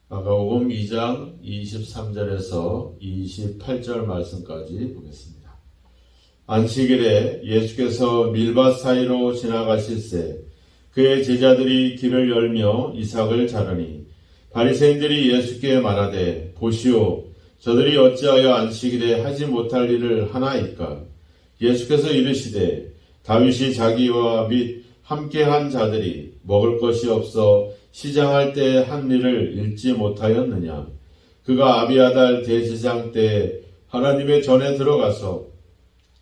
마가복음 2장 23절에서 28절 말씀까지 보겠습니다. 안식일에 예수께서 밀밭 사이로 지나가실새 그의 제자들이 길을 열며 이삭을 자르니 바리새인들이 예수께 말하되 보시오 저들이 어찌하여 안식일에 하지 못할 일을 하나이까. 예수께서 이르시되 다윗이 자기와 및 함께한 자들이 먹을 것이 없어 시장할 때 한 일을 읽지 못하였느냐. 그가 아비아달 대제사장 때 하나님의 전에 들어가서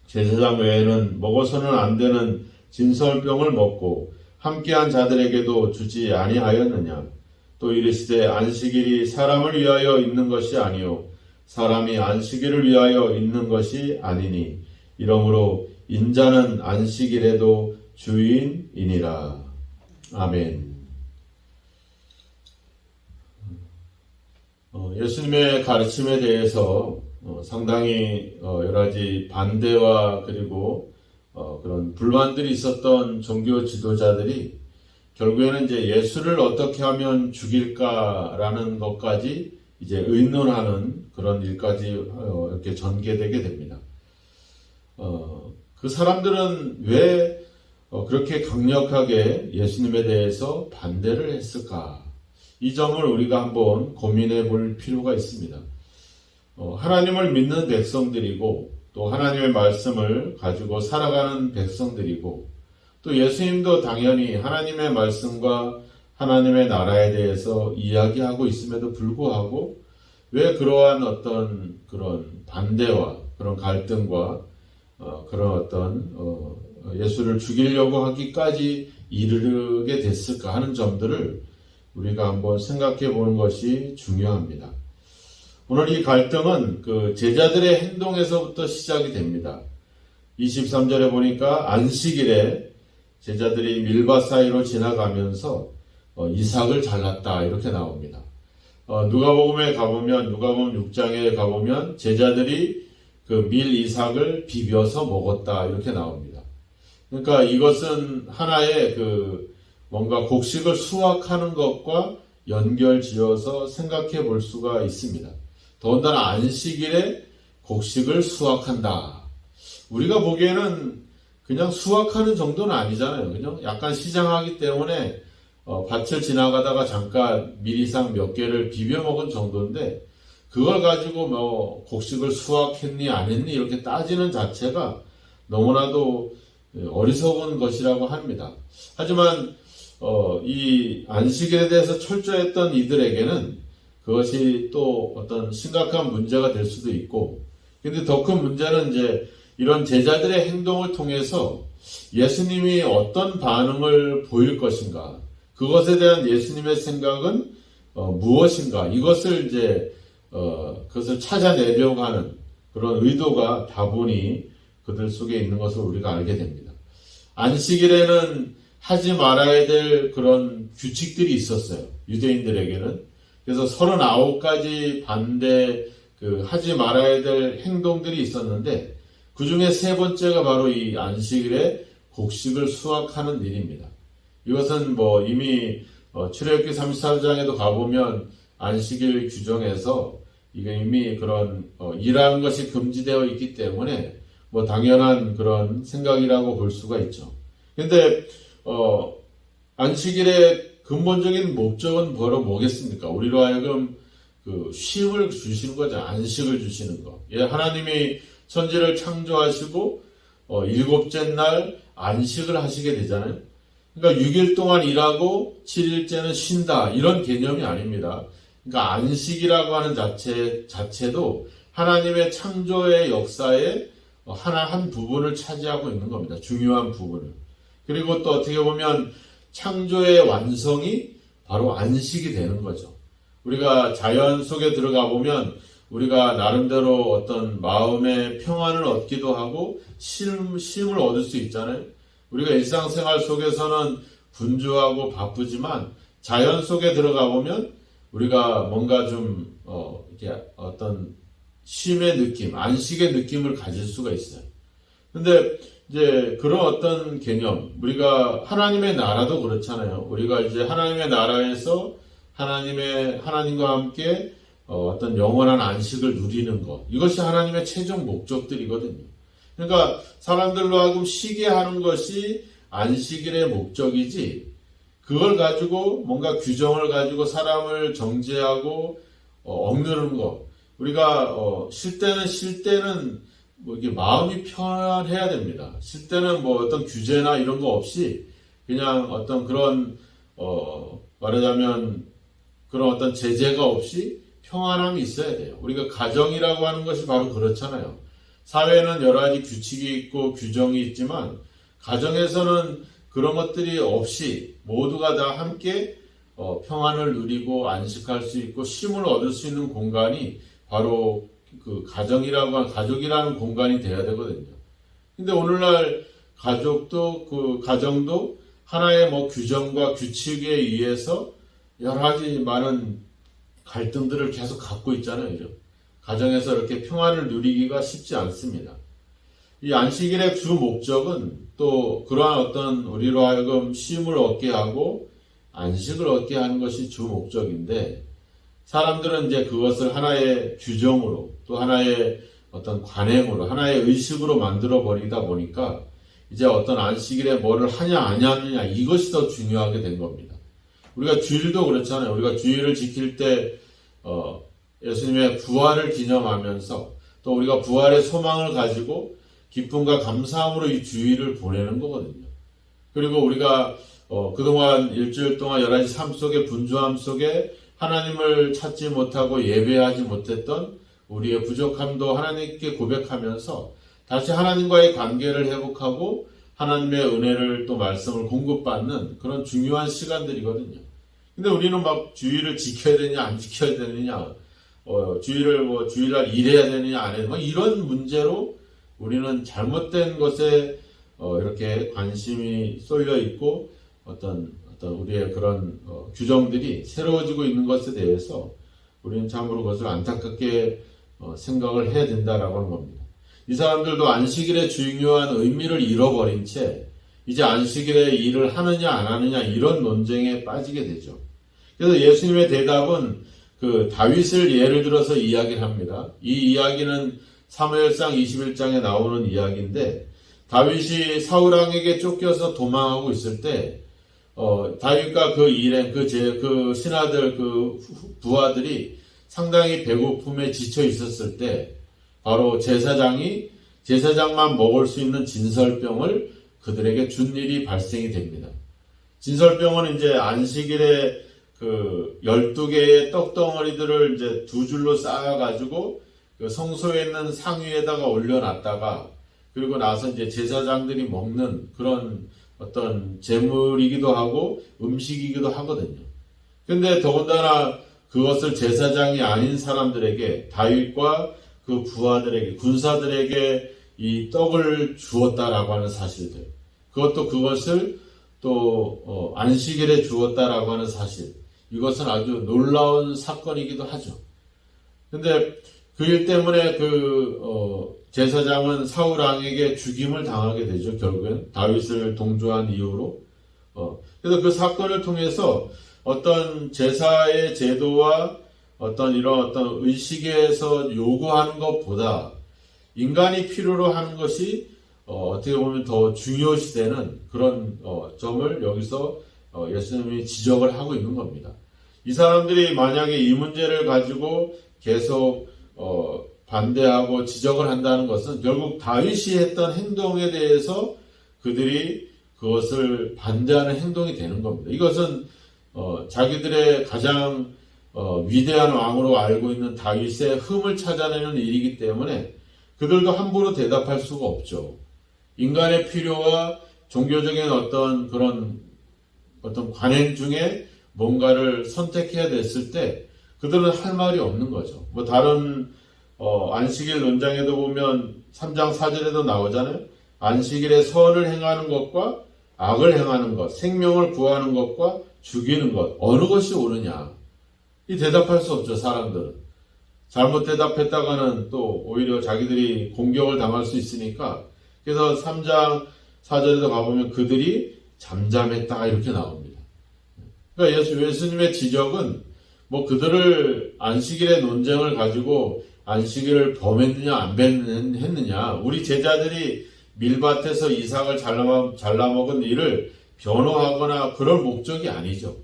제사장 외에는 먹어서는 안 되는 진설병을 먹고 함께한 자들에게도 주지 아니하였느냐. 또 이르시되 안식일이 사람을 위하여 있는 것이 아니요 사람이 안식일을 위하여 있는 것이 아니니 이러므로 인자는 안식일에도 주인이니라. 아멘. 예수님의 가르침에 대해서 상당히 여러 가지 반대와 그리고 그런 불만들이 있었던 종교 지도자들이 결국에는 이제 예수를 어떻게 하면 죽일까라는 것까지 이제 의논하는 그런 일까지 이렇게 전개되게 됩니다. 그 사람들은 왜 그렇게 강력하게 예수님에 대해서 반대를 했을까? 이 점을 우리가 한번 고민해 볼 필요가 있습니다. 하나님을 믿는 백성들이고 또 하나님의 말씀을 가지고 살아가는 백성들이고 또 예수님도 당연히 하나님의 말씀과 하나님의 나라에 대해서 이야기하고 있음에도 불구하고 왜 그러한 어떤 그런 반대와 그런 갈등과 그런 어떤 예수를 죽이려고 하기까지 이르게 됐을까 하는 점들을 우리가 한번 생각해 보는 것이 중요합니다. 오늘 이 갈등은 그 제자들의 행동에서부터 시작이 됩니다. 23절에 보니까 안식일에 제자들이 밀밭 사이로 지나가면서 이삭을 잘랐다 이렇게 나옵니다. 누가복음에 가보면 누가복음 6장에 가보면 제자들이 그 밀 이삭을 비벼서 먹었다 이렇게 나옵니다. 그러니까 이것은 하나의 그 뭔가 곡식을 수확하는 것과 연결지어서 생각해 볼 수가 있습니다. 더군다나 안식일에 곡식을 수확한다. 우리가 보기에는 그냥 수확하는 정도는 아니잖아요. 그냥 약간 시장하기 때문에 밭을 지나가다가 잠깐 밀이삭 몇 개를 비벼 먹은 정도인데 그걸 가지고 뭐 곡식을 수확했니 안 했니 이렇게 따지는 자체가 너무나도 어리석은 것이라고 합니다. 하지만 이 안식일에 대해서 철저했던 이들에게는 그것이 또 어떤 심각한 문제가 될 수도 있고, 근데 더 큰 문제는 이제 이런 제자들의 행동을 통해서 예수님이 어떤 반응을 보일 것인가, 그것에 대한 예수님의 생각은 무엇인가, 이것을 이제 그것을 찾아내려고 하는 그런 의도가 다분히 그들 속에 있는 것을 우리가 알게 됩니다. 안식일에는 하지 말아야 될 그런 규칙들이 있었어요. 유대인들에게는. 그래서 39가지 반대 하지 말아야 될 행동들이 있었는데 그 중에 세 번째가 바로 이 안식일에 곡식을 수확하는 일입니다. 이것은 뭐 이미 출애굽기 34장에도 가보면 안식일 규정에서 이게 이미 그런 일하는 것이 금지되어 있기 때문에 뭐 당연한 그런 생각이라고 볼 수가 있죠. 근데 안식일의 근본적인 목적은 바로 뭐겠습니까? 우리로 하여금 그 쉼을 주시는 거죠. 안식을 주시는 거. 예, 하나님이 천지를 창조하시고 일곱째 날 안식을 하시게 되잖아요. 그러니까 6일 동안 일하고 7일째는 쉰다 이런 개념이 아닙니다. 그러니까 안식이라고 하는 자체도 하나님의 창조의 역사에 한 부분을 차지하고 있는 겁니다. 중요한 부분을. 그리고 또 어떻게 보면 창조의 완성이 바로 안식이 되는 거죠. 우리가 자연 속에 들어가 보면 우리가 나름대로 어떤 마음의 평안을 얻기도 하고 쉼을 얻을 수 있잖아요. 우리가 일상생활 속에서는 분주하고 바쁘지만 자연 속에 들어가 보면 우리가 뭔가 좀 이렇게 어떤 쉼의 느낌, 안식의 느낌을 가질 수가 있어요. 근데 이제 그런 어떤 개념, 우리가 하나님의 나라도 그렇잖아요. 우리가 이제 하나님의 나라에서 하나님과 함께 어떤 영원한 안식을 누리는 것. 이것이 하나님의 최종 목적들이거든요. 그러니까 사람들로 하여금 쉬게 하는 것이 안식일의 목적이지, 그걸 가지고 뭔가 규정을 가지고 사람을 정죄하고 억누르는 것. 우리가 쉴 때는 뭐 이게 마음이 편해야 됩니다. 쉴 때는 뭐 어떤 규제나 이런 거 없이 그냥 어떤 그런 말하자면 그런 어떤 제재가 없이 평안함이 있어야 돼요. 우리가 가정이라고 하는 것이 바로 그렇잖아요. 사회는 여러 가지 규칙이 있고 규정이 있지만 가정에서는 그런 것들이 없이 모두가 다 함께 평안을 누리고 안식할 수 있고 쉼을 얻을 수 있는 공간이 바로 그 가족이라는 공간이 돼야 되거든요. 근데 오늘날 가정도 하나의 뭐 규정과 규칙에 의해서 여러 가지 많은 갈등들을 계속 갖고 있잖아요. 그죠? 가정에서 이렇게 평안을 누리기가 쉽지 않습니다. 이 안식일의 주 목적은 또 그러한 어떤 우리로 하여금 쉼을 얻게 하고 안식을 얻게 하는 것이 주 목적인데, 사람들은 이제 그것을 하나의 규정으로 또 하나의 어떤 관행으로 하나의 의식으로 만들어 버리다 보니까 이제 어떤 안식일에 뭐를 하냐 안 하느냐 이것이 더 중요하게 된 겁니다. 우리가 주일도 그렇잖아요. 우리가 주일을 지킬 때 예수님의 부활을 기념하면서 또 우리가 부활의 소망을 가지고 기쁨과 감사함으로 이 주일을 보내는 거거든요. 그리고 우리가 그동안 일주일 동안 여러 가지 삶 속에 분주함 속에 하나님을 찾지 못하고 예배하지 못했던 우리의 부족함도 하나님께 고백하면서 다시 하나님과의 관계를 회복하고 하나님의 은혜를 또 말씀을 공급받는 그런 중요한 시간들이거든요. 근데 우리는 막 주일을 지켜야 되냐 안 지켜야 되느냐, 주일날 일해야 되느냐 안 해야 되느냐, 이런 문제로 우리는 잘못된 것에 이렇게 관심이 쏠려 있고 어떤 우리의 그런 규정들이 새로워지고 있는 것에 대해서 우리는 참으로 그것을 안타깝게 생각을 해야 된다라고 하는 겁니다. 이 사람들도 안식일의 중요한 의미를 잃어버린 채 이제 안식일에 일을 하느냐 안 하느냐 이런 논쟁에 빠지게 되죠. 그래서 예수님의 대답은 그 다윗을 예를 들어서 이야기를 합니다. 이 이야기는 사무엘상 21장에 나오는 이야기인데, 다윗이 사울왕에게 쫓겨서 도망하고 있을 때 다윗과 그 일행, 그 신하들, 그 부하들이 상당히 배고픔에 지쳐 있었을 때 바로 제사장만 먹을 수 있는 진설병을 그들에게 준 일이 발생이 됩니다. 진설병은 이제 안식일에 그 12개의 떡덩어리들을 이제 두 줄로 쌓아가지고 그 성소에 있는 상 위에다가 올려놨다가 그리고 나서 이제 제사장들이 먹는 그런 어떤 제물이기도 하고 음식이기도 하거든요. 근데 더군다나 그것을 제사장이 아닌 사람들에게, 다윗과 그 부하들에게, 군사들에게 이 떡을 주었다라고 하는 사실들, 그것을 또 안식일에 주었다라고 하는 사실, 이것은 아주 놀라운 사건이기도 하죠. 근데 그 일 때문에 제사장은 사울 왕에게 죽임을 당하게 되죠. 결국엔 다윗을 동조한 이유로. 그래서 그 사건을 통해서 어떤 제사의 제도와 이런 어떤 의식에서 요구하는 것보다 인간이 필요로 하는 것이 어떻게 보면 더 중요시되는 그런 점을 여기서 예수님이 지적을 하고 있는 겁니다. 이 사람들이 만약에 이 문제를 가지고 계속 반대하고 지적을 한다는 것은 결국 다윗이 했던 행동에 대해서 그들이 그것을 반대하는 행동이 되는 겁니다. 이것은 자기들의 가장 위대한 왕으로 알고 있는 다윗의 흠을 찾아내는 일이기 때문에 그들도 함부로 대답할 수가 없죠. 인간의 필요와 종교적인 어떤 관행 중에 뭔가를 선택해야 됐을 때 그들은 할 말이 없는 거죠. 뭐 다른 안식일 논장에도 보면 3장 4절에도 나오잖아요. 안식일에 선을 행하는 것과 악을 행하는 것, 생명을 구하는 것과 죽이는 것, 어느 것이 옳으냐? 이 대답할 수 없죠, 사람들은. 잘못 대답했다가는 또 오히려 자기들이 공격을 당할 수 있으니까. 그래서 3장 4절에도 가보면 그들이 잠잠했다 이렇게 나옵니다. 그러니까 예수님의 지적은 뭐 그들을 안식일의 논쟁을 가지고 안식일을 범했느냐 안 범했느냐, 우리 제자들이 밀밭에서 이삭을 잘라먹은 일을 변호하거나 그럴 목적이 아니죠.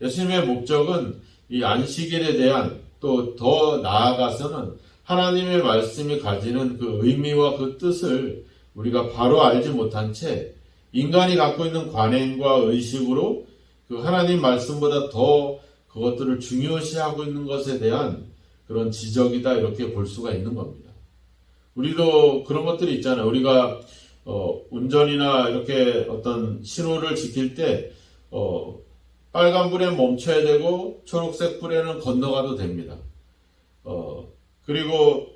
예수님의 목적은 이 안식일에 대한, 또 더 나아가서는 하나님의 말씀이 가지는 그 의미와 그 뜻을 우리가 바로 알지 못한 채 인간이 갖고 있는 관행과 의식으로 그 하나님 말씀보다 더 그것들을 중요시하고 있는 것에 대한 그런 지적이다, 이렇게 볼 수가 있는 겁니다. 우리도 그런 것들이 있잖아요. 우리가 운전이나 이렇게 어떤 신호를 지킬 때 빨간 불에 멈춰야 되고 초록색 불에는 건너가도 됩니다. 그리고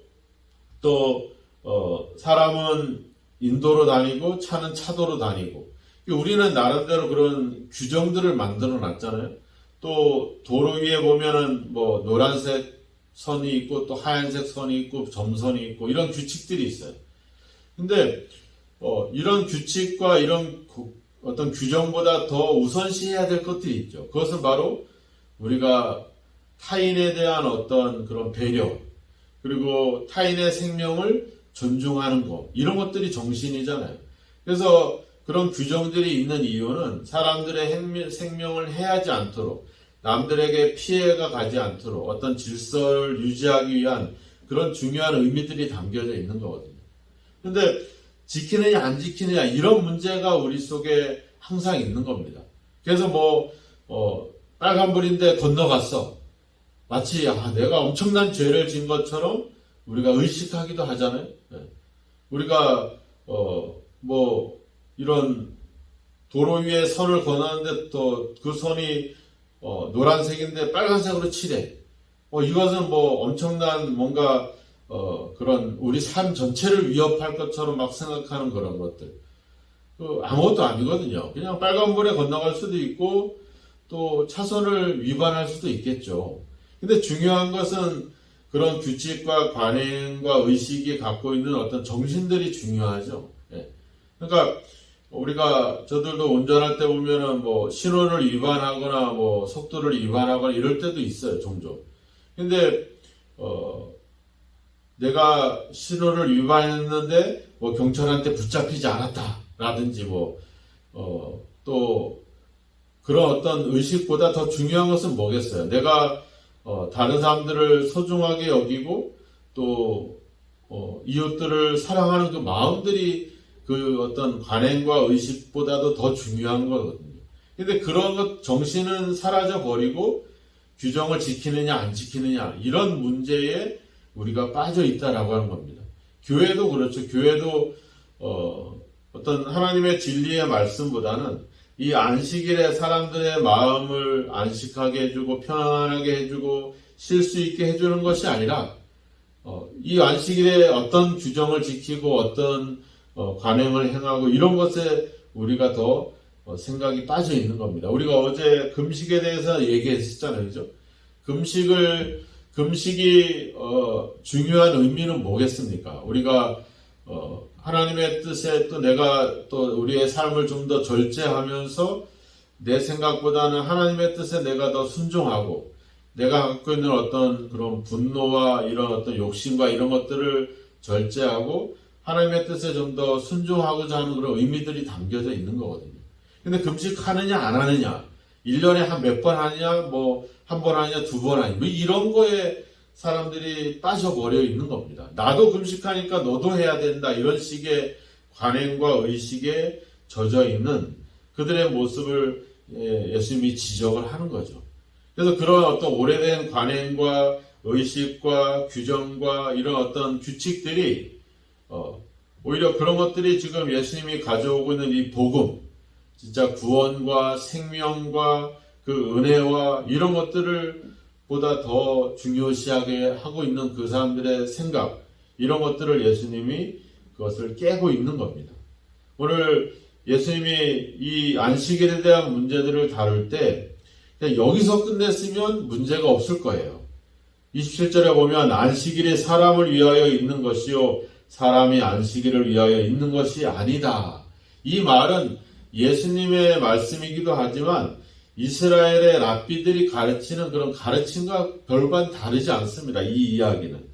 또 사람은 인도로 다니고 차는 차도로 다니고, 우리는 나름대로 그런 규정들을 만들어 놨잖아요. 또 도로 위에 보면은 뭐 노란색 선이 있고 또 하얀색 선이 있고 점선이 있고 이런 규칙들이 있어요. 근데 이런 규칙과 이런 어떤 규정보다 더 우선시해야 될 것들이 있죠. 그것은 바로 우리가 타인에 대한 어떤 그런 배려, 그리고 타인의 생명을 존중하는 것, 이런 것들이 정신이잖아요. 그래서 그런 규정들이 있는 이유는 사람들의 생명을 해하지 않도록, 남들에게 피해가 가지 않도록 어떤 질서를 유지하기 위한 그런 중요한 의미들이 담겨져 있는 거거든요. 근데 지키느냐 안 지키느냐, 이런 문제가 우리 속에 항상 있는 겁니다. 그래서 빨간불인데 건너갔어. 마치 내가 엄청난 죄를 진 것처럼 우리가 의식하기도 하잖아요. 우리가 이런 도로 위에 선을 건너는데 또 그 선이 노란색인데 빨간색으로 칠해. 이것은 엄청난 뭔가 그런 우리 삶 전체를 위협할 것처럼 막 생각하는 그런 것들. 아무것도 아니거든요. 그냥 빨간불에 건너갈 수도 있고 또 차선을 위반할 수도 있겠죠. 근데 중요한 것은 그런 규칙과 관행과 의식이 갖고 있는 어떤 정신들이 중요하죠. 그러니까 우리가 저들도 운전할 때 보면은 신호를 위반하거나 속도를 위반하거나 이럴 때도 있어요, 종종. 근데 내가 신호를 위반했는데 경찰한테 붙잡히지 않았다라든지 또 그런 어떤 의식보다 더 중요한 것은 뭐겠어요? 내가 다른 사람들을 소중하게 여기고 또 이웃들을 사랑하는 그 마음들이 그 어떤 관행과 의식보다도 더 중요한 거거든요. 근데 그런 것 정신은 사라져 버리고 규정을 지키느냐 안 지키느냐, 이런 문제에 우리가 빠져 있다라고 하는 겁니다. 교회도 그렇죠. 교회도 어떤 하나님의 진리의 말씀보다는 이 안식일에 사람들의 마음을 안식하게 해주고 편안하게 해주고 쉴 수 있게 해주는 것이 아니라 이 안식일에 어떤 규정을 지키고 어떤 관행을 행하고 이런 것에 우리가 더 생각이 빠져 있는 겁니다. 우리가 어제 금식에 대해서 얘기했었잖아요. 그죠? 금식이 중요한 의미는 뭐겠습니까? 우리가 하나님의 뜻에 또 내가 또 우리의 삶을 좀 더 절제하면서 내 생각보다는 하나님의 뜻에 내가 더 순종하고 내가 갖고 있는 어떤 그런 분노와 이런 어떤 욕심과 이런 것들을 절제하고 하나님의 뜻에 좀 더 순종하고자 하는 그런 의미들이 담겨져 있는 거거든요. 근데 금식하느냐 안 하느냐, 1년에 한 몇 번 하느냐, 한 번 하느냐, 2번 하느냐, 이런 거에 사람들이 빠져버려 있는 겁니다. 나도 금식하니까 너도 해야 된다, 이런 식의 관행과 의식에 젖어 있는 그들의 모습을 예수님이 지적을 하는 거죠. 그래서 그런 어떤 오래된 관행과 의식과 규정과 이런 어떤 규칙들이 오히려 그런 것들이 지금 예수님이 가져오고 있는 이 복음, 진짜 구원과 생명과 그 은혜와 이런 것들을 보다 더 중요시하게 하고 있는 그 사람들의 생각, 이런 것들을 예수님이 그것을 깨고 있는 겁니다. 오늘 예수님이 이 안식일에 대한 문제들을 다룰 때 그냥 여기서 끝냈으면 문제가 없을 거예요. 27절에 보면 안식일이 사람을 위하여 있는 것이요 사람이 안식일을 위하여 있는 것이 아니다. 이 말은 예수님의 말씀이기도 하지만 이스라엘의 랍비들이 가르치는 그런 가르침과 별반 다르지 않습니다. 이 이야기는.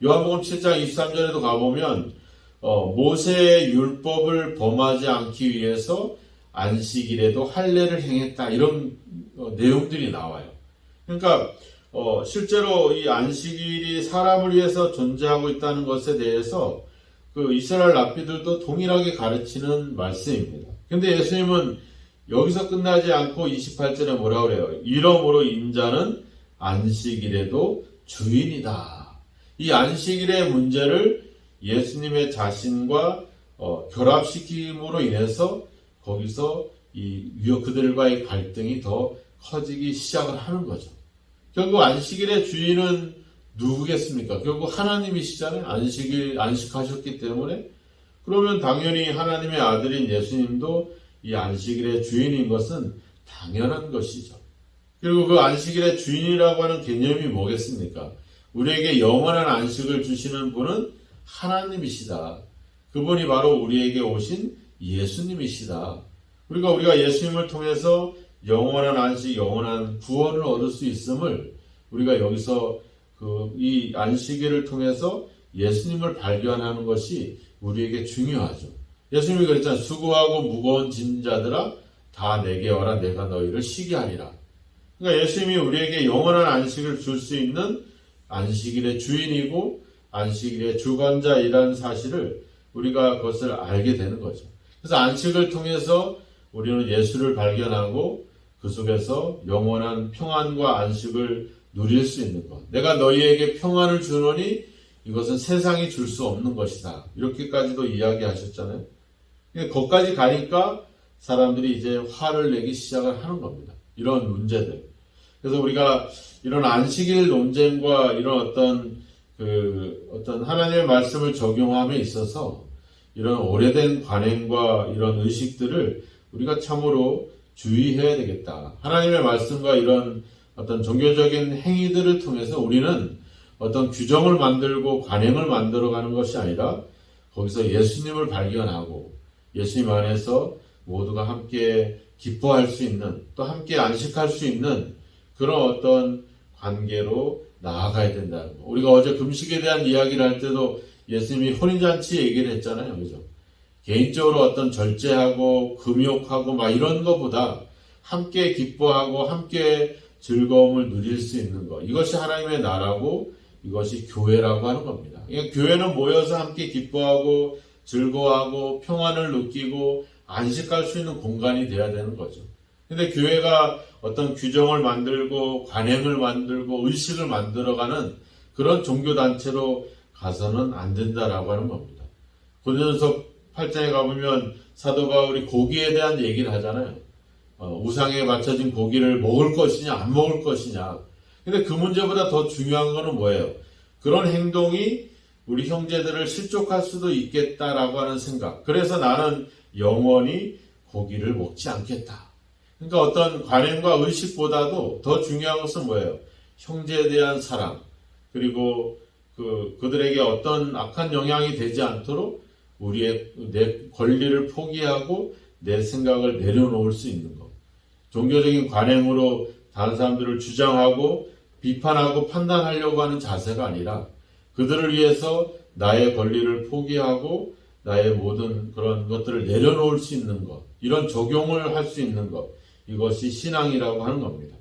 요한복음 7장 23절에도 가보면 모세의 율법을 범하지 않기 위해서 안식일에도 할례를 행했다. 이런 내용들이 나와요. 그러니까 실제로 이 안식일이 사람을 위해서 존재하고 있다는 것에 대해서 그 이스라엘 랍비들도 동일하게 가르치는 말씀입니다. 근데 예수님은 여기서 끝나지 않고 28절에 뭐라 그래요? 이러므로 인자는 안식일에도 주인이다. 이 안식일의 문제를 예수님의 자신과 결합시킴으로 인해서 거기서 그들과의 갈등이 더 커지기 시작을 하는 거죠. 결국 안식일의 주인은 누구겠습니까? 결국 하나님이시잖아요. 안식하셨기 때문에. 그러면 당연히 하나님의 아들인 예수님도 이 안식일의 주인인 것은 당연한 것이죠. 그리고 그 안식일의 주인이라고 하는 개념이 뭐겠습니까? 우리에게 영원한 안식을 주시는 분은 하나님이시다. 그분이 바로 우리에게 오신 예수님이시다. 우리가 예수님을 통해서 영원한 안식, 영원한 구원을 얻을 수 있음을 우리가 여기서 이 안식일을 통해서 예수님을 발견하는 것이 우리에게 중요하죠. 예수님이 그랬잖아요. 수고하고 무거운 짐 자들아 다 내게 와라 내가 너희를 쉬게 하리라. 그러니까 예수님이 우리에게 영원한 안식을 줄 수 있는 안식일의 주인이고 안식일의 주관자이라는 사실을 우리가 그것을 알게 되는 거죠. 그래서 안식을 통해서 우리는 예수를 발견하고 그 속에서 영원한 평안과 안식을 누릴 수 있는 것. 내가 너희에게 평안을 주노니 이것은 세상이 줄 수 없는 것이다. 이렇게까지도 이야기하셨잖아요. 거기까지 가니까 사람들이 이제 화를 내기 시작을 하는 겁니다. 이런 문제들. 그래서 우리가 이런 안식일 논쟁과 이런 어떤 하나님의 말씀을 적용함에 있어서 이런 오래된 관행과 이런 의식들을 우리가 참으로 주의해야 되겠다. 하나님의 말씀과 이런 어떤 종교적인 행위들을 통해서 우리는 어떤 규정을 만들고 관행을 만들어가는 것이 아니라 거기서 예수님을 발견하고 예수님 안에서 모두가 함께 기뻐할 수 있는 또 함께 안식할 수 있는 그런 어떤 관계로 나아가야 된다는 거. 우리가 어제 금식에 대한 이야기를 할 때도 예수님이 혼인잔치 얘기를 했잖아요. 그죠? 개인적으로 어떤 절제하고 금욕하고 막 이런 것보다 함께 기뻐하고 함께 즐거움을 누릴 수 있는 것. 이것이 하나님의 나라고 이것이 교회라고 하는 겁니다. 그러니까 교회는 모여서 함께 기뻐하고 즐거워하고 평안을 느끼고 안식할 수 있는 공간이 돼야 되는 거죠. 근데 교회가 어떤 규정을 만들고 관행을 만들고 의식을 만들어가는 그런 종교단체로 가서는 안 된다라고 하는 겁니다. 고린도전서 8장에 가보면 사도 바울이 고기에 대한 얘기를 하잖아요. 우상에 맞춰진 고기를 먹을 것이냐 안 먹을 것이냐. 근데 그 문제보다 더 중요한 거는 뭐예요? 그런 행동이 우리 형제들을 실족할 수도 있겠다라고 하는 생각. 그래서 나는 영원히 고기를 먹지 않겠다. 그러니까 어떤 관행과 의식보다도 더 중요한 것은 뭐예요? 형제에 대한 사랑. 그리고 그들에게 어떤 악한 영향이 되지 않도록 내 권리를 포기하고 내 생각을 내려놓을 수 있는 것. 종교적인 관행으로 다른 사람들을 주장하고 비판하고 판단하려고 하는 자세가 아니라 그들을 위해서 나의 권리를 포기하고 나의 모든 그런 것들을 내려놓을 수 있는 것. 이런 적용을 할 수 있는 것. 이것이 신앙이라고 하는 겁니다.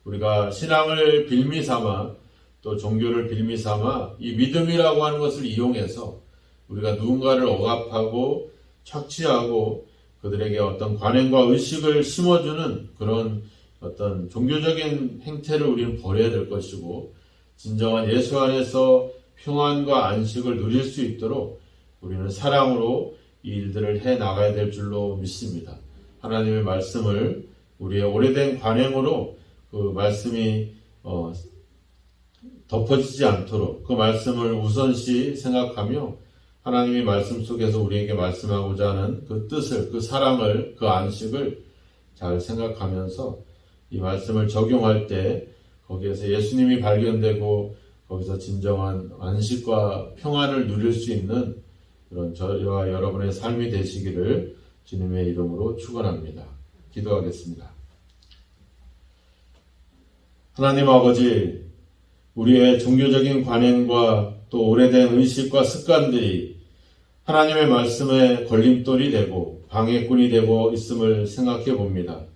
우리가 신앙을 빌미 삼아 또 종교를 빌미 삼아 이 믿음이라고 하는 것을 이용해서 우리가 누군가를 억압하고 착취하고 그들에게 어떤 관행과 의식을 심어주는 그런 어떤 종교적인 행태를 우리는 버려야 될 것이고 진정한 예수 안에서 평안과 안식을 누릴 수 있도록 우리는 사랑으로 이 일들을 해 나가야 될 줄로 믿습니다. 하나님의 말씀을 우리의 오래된 관행으로 그 말씀이 덮어지지 않도록 그 말씀을 우선시 생각하며 하나님의 말씀 속에서 우리에게 말씀하고자 하는 그 뜻을, 그 사랑을, 그 안식을 잘 생각하면서 이 말씀을 적용할 때 거기에서 예수님이 발견되고 거기서 진정한 안식과 평안을 누릴 수 있는 그런 저와 여러분의 삶이 되시기를 주님의 이름으로 축원합니다. 기도하겠습니다. 하나님 아버지, 우리의 종교적인 관행과 또 오래된 의식과 습관들이 하나님의 말씀에 걸림돌이 되고 방해꾼이 되고 있음을 생각해 봅니다.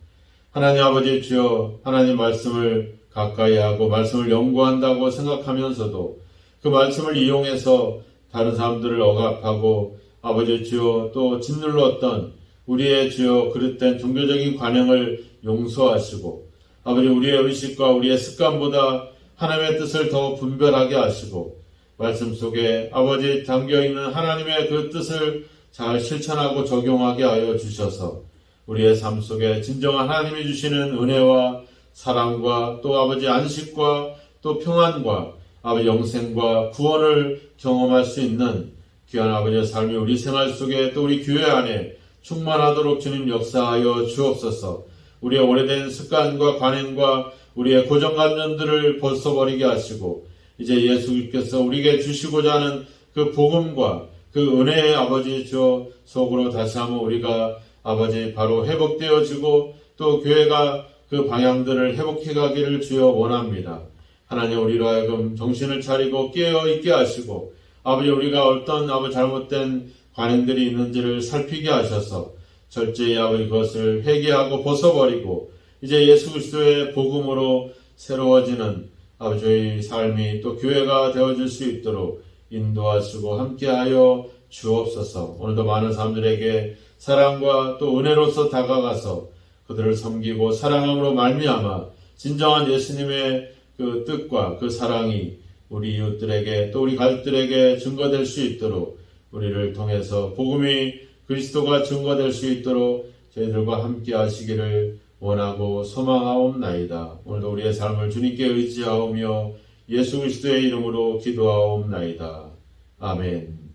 하나님 아버지 주여, 하나님 말씀을 가까이 하고 말씀을 연구한다고 생각하면서도 그 말씀을 이용해서 다른 사람들을 억압하고 아버지 주여 또 짓눌렀던 우리의 주여 그릇된 종교적인 관행을 용서하시고 아버지 우리의 의식과 우리의 습관보다 하나님의 뜻을 더 분별하게 하시고 말씀 속에 아버지 담겨있는 하나님의 그 뜻을 잘 실천하고 적용하게 하여 주셔서 우리의 삶 속에 진정한 하나님이 주시는 은혜와 사랑과 또 아버지 안식과 또 평안과 아버지 영생과 구원을 경험할 수 있는 귀한 아버지의 삶이 우리 생활 속에 또 우리 교회 안에 충만하도록 주님 역사하여 주옵소서. 우리의 오래된 습관과 관행과 우리의 고정관념들을 벗어버리게 하시고 이제 예수께서 우리에게 주시고자 하는 그 복음과 그 은혜의 아버지 주 속으로 다시 한번 우리가 아버지 바로 회복되어지고 또 교회가 그 방향들을 회복해 가기를 주여 원합니다. 하나님 우리로 하여금 정신을 차리고 깨어있게 하시고 아버지 우리가 어떤 아버지 잘못된 관행들이 있는지를 살피게 하셔서 절제히 아버지 그것을 회개하고 벗어버리고 이제 예수 그리스도의 복음으로 새로워지는 아버지의 삶이 또 교회가 되어질 수 있도록 인도하시고 함께하여 주옵소서. 오늘도 많은 사람들에게 사랑과 또 은혜로서 다가가서 그들을 섬기고 사랑함으로 말미암아 진정한 예수님의 그 뜻과 그 사랑이 우리 이웃들에게 또 우리 가족들에게 증거될 수 있도록 우리를 통해서 복음이 그리스도가 증거될 수 있도록 저희들과 함께 하시기를 원하고 소망하옵나이다. 오늘도 우리의 삶을 주님께 의지하오며 예수 그리스도의 이름으로 기도하옵나이다. 아멘.